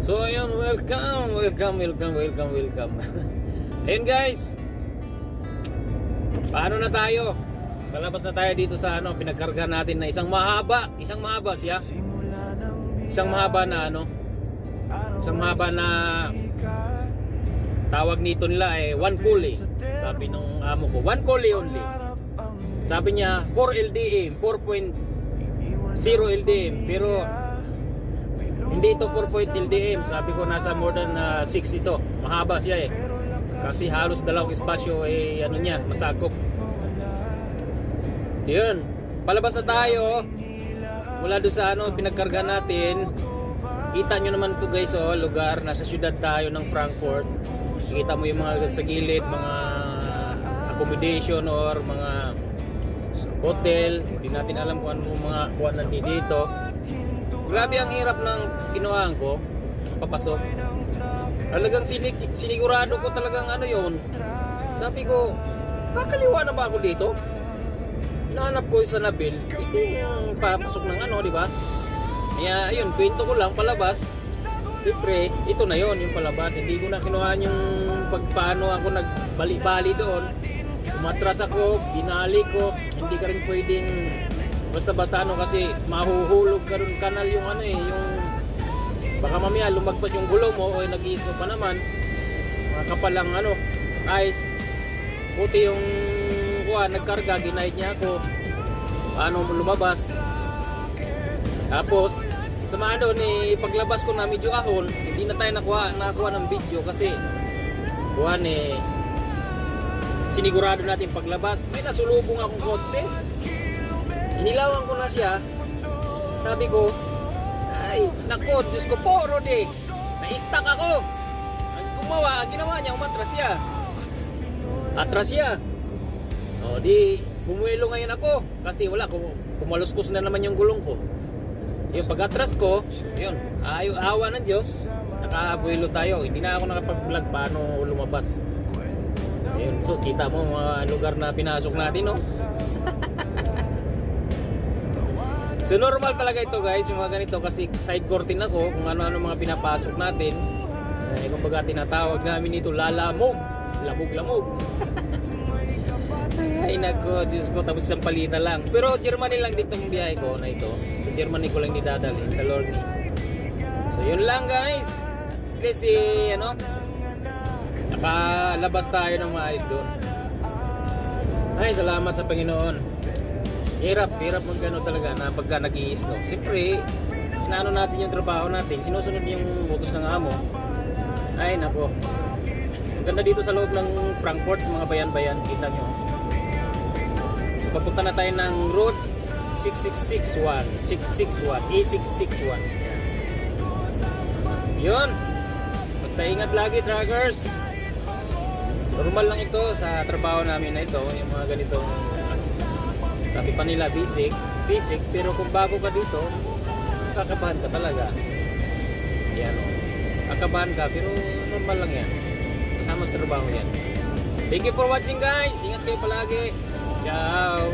So ayun, welcome. Ayun guys, paano na tayo? Palabas na tayo dito sa pinagkarga natin na isang mahaba siya. Isang mahaba na tawag nito nila one pulley. Sabi nung amo ko, one pulley only. Sabi niya 4 LDM, 4.0 LDM, pero hindi ito 4 LDM. Sabi ko nasa more than 6 ito. Mahaba siya kasi halos dalawang espasyo niya, masakop. Yun, palabas na tayo mula doon sa pinagkarga natin. Kita nyo naman ito guys, lugar, nasa syudad tayo ng Frankfurt. Kita mo yung mga sa gilid, mga accommodation or mga hotel. Hindi natin alam kung ano mga kuha nandito dito. Grabe ang hirap ng kinuhaan ko papasok. Talagang sinigurado ko talagang yun. Sabi ko, kakaliwa na ba ako dito? Hinahanap ko sa Nabil, ito yung papasok ng di ba? Kaya ayun, kwento ko lang palabas. Siyempre, ito na yon yung palabas. Hindi ko na kinuhaan yung pagpaano ako nagbali-bali doon. Umatras ako, binali ko. Hindi ka rin pwedeng basta-basta kasi mahuhulog ka rin kanal yung yung baka mamaya lumagpas yung gulo mo o nag-iisno pa naman. Makapalang ice. Puti yung nagkarga, ginahit niya ako paano lumabas. Tapos sama doon paglabas ko na medyo ahon, hindi na tayo nakuha ng video kasi sinigurado natin paglabas may nasulubong akong kotse. Inilawan ko na siya. Sabi ko, ay nako, Diyos ko po, Rodi, na-stuck ako. Ang ginawa niya, umatras siya. Atras siya. Di bumuelo ngayon ako kasi wala ko, kumaluskos na naman yung gulong ko. Yung pag-atras ko, yun, awa ng Diyos, nakabuelo tayo. Hindi na ako nakapag-vlog paano lumabas. Ayun, so kita mo mga lugar na pinasok natin, So normal talaga ito guys, yung mga ganito kasi side curtain ako kung ano-ano mga pinapasok natin. Kumbaga tinatawag namin ito lalamog. Lamog. Ay nako, Diyos ko, tapos isang palita lang. Pero Germany lang dito yung biyahe ko na ito. Sa Germany ko lang didadalhin, sa Lorny. So yun lang guys. Kasi nakalabas tayo ng maayos doon. Ay, salamat sa Panginoon. Hirap mag talaga na pagka nag-iisno. Siyempre, inaano natin yung trabaho natin. Sinusunod yung utos ng amo. Ay nako. Maganda dito sa loob ng Frankfurt, sa mga bayan-bayan. Kita nyo. So papunta na tayo ng road 661 E661. Yun. Basta ingat lagi, truckers. Normal lang ito sa trabaho namin na ito. Yung mga ganitong sabi pa nila basic, pero kung bago ka dito, kakabahan ka talaga. Yan kakabahan ka, pero normal lang yan. Kasama sa trabaho yan. Thank you for watching guys. Ingat kayo palagi. Ciao.